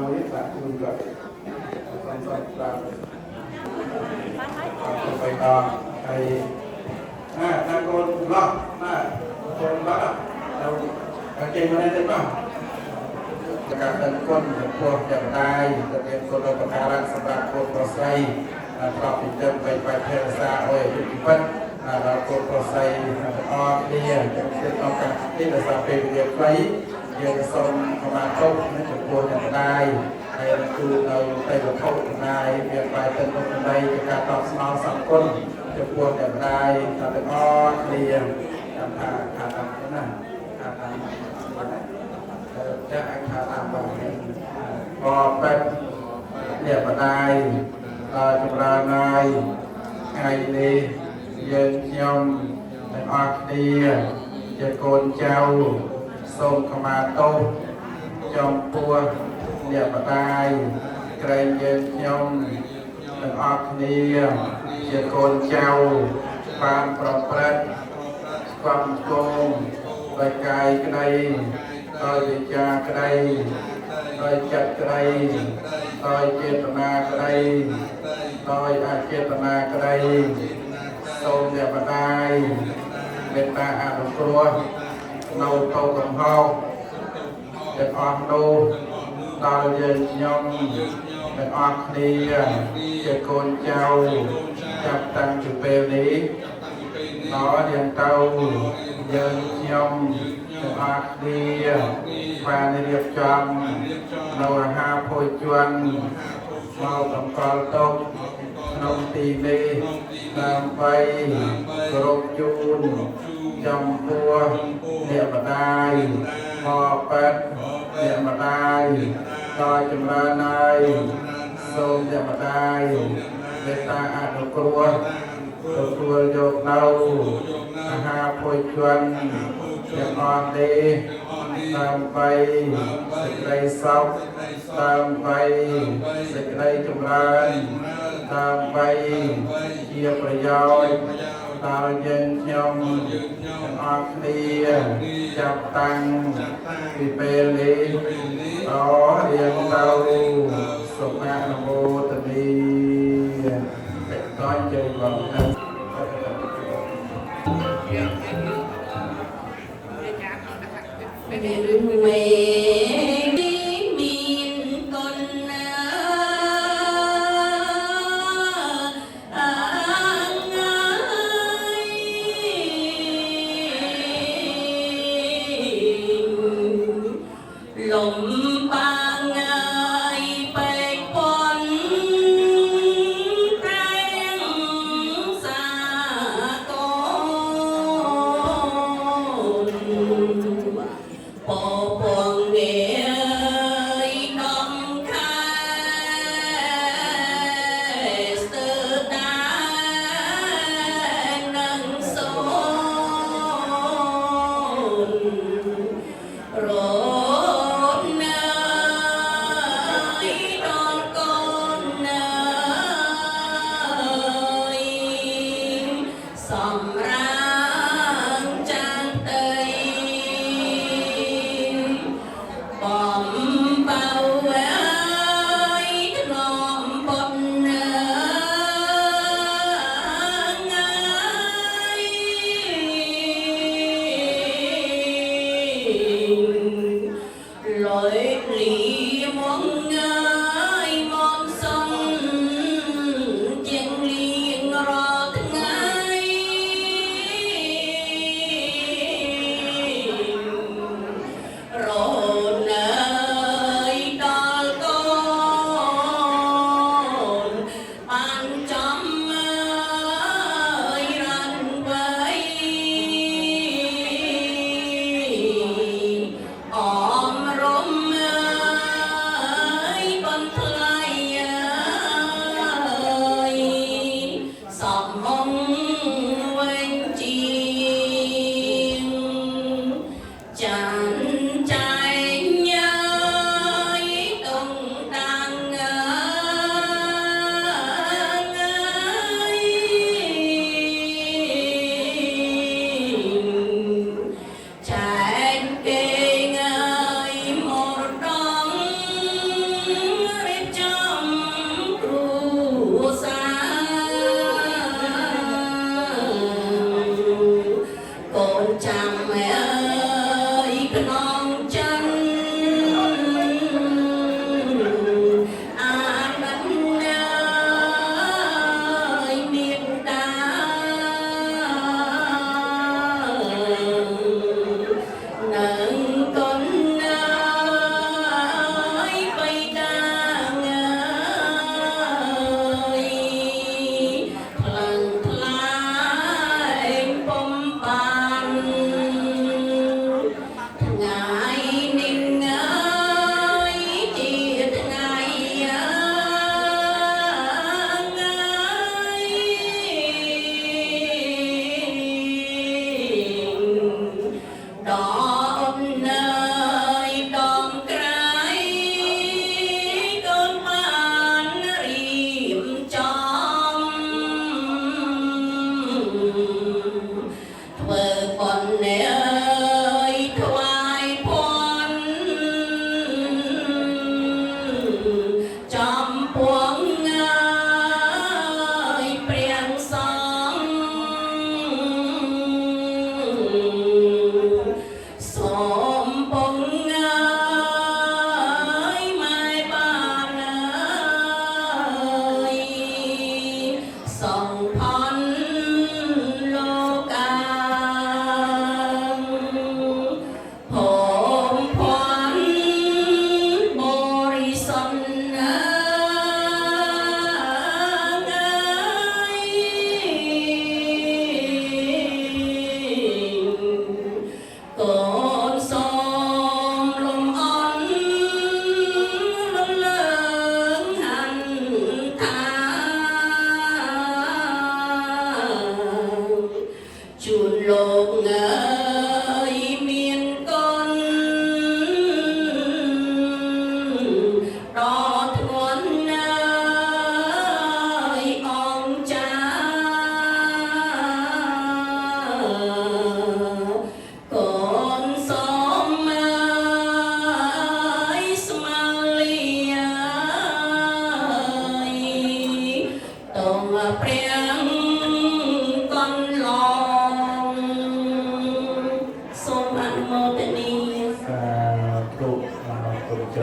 មួយសាក់មួយគាត់សំសត់តាមទៅដល់ហើយណាកូនឡោះណាកូនឡោះទៅគេមកនេះទៅការដឹងគុណចំពោះអ្នកម្ដាយទៅមានគុណឧបការៈសម្រាប់កូនប្រុសស្រីប្រកបពីទឹកបីបែបភាសាអុយពិពិតដល់កូនប្រុសស្រីទាំងអស់គ្នាទាំងទៀតឱកាសនេះដោយសារពេលវេលាខ្លីយើងសូមខមាទោសចំពោះអ្នកម្ដាយហើយគឺនៅតែវត្ថុម្ដាយមានបែបទៅមុខម្ដាយជាការតបស្នងសង្គមចំពោះអ្នកម្ដាយទាំងអស់គ្នាតាមថាណាចាក់ខាតាមបងពេទ្យអ្នកម្ដាយចម្រើនហើយថ្ងៃនេះយើងខ្ញុំទាំងអស់គ្នាជាកូនចៅសូមខមាទោសចំពោះអ្នកម្ដាយក្រែងយើងខ្ញុំទាំងអស់គ្នាជាកូនចៅបានប្រព្រឹត្តស្គមគងដោយកាយក្តីដោយវិជ្ជាក្តីដោយចិត្តក្តីដោយចេតនាក្តីដោយអចេតនាក្តីសូមអ្នកម្ដាយមេត្តាអនុគ្រោះនៅតោកំហុសទាំងអស់នោះដល់យើងខ្ញុំទាំងអស់គ្នាជាកូនចៅចាប់តាំងពីពេលនេះដល់យើងទៅយើងខ្ញុំទាំងអស់គ្នាបានរៀបចំនៅអាហារភោជនមកតម្កល់ទុកក្នុងទីនេះដើម្បីគោរពជូនចំពោះអ្នកម្ដាយមកពេទ្យអ្នកម្ដាយដោយចម្រើនហើយសូមអ្នកម្ដាយមេត្តាអនុគ្រោះទទួលយកនៅអាហារភោជនទាំងអស់នេះដើម្បីសេចក្តីសុខដើម្បីសេចក្តីចម្រើនដើម្បីជាប្រយោជន៍ដល់យើងខ្ញុំទាំងអស់គ្នាចាប់តាំងពីពេលនេះដល់រៀងទៅសុខអនុមោទនី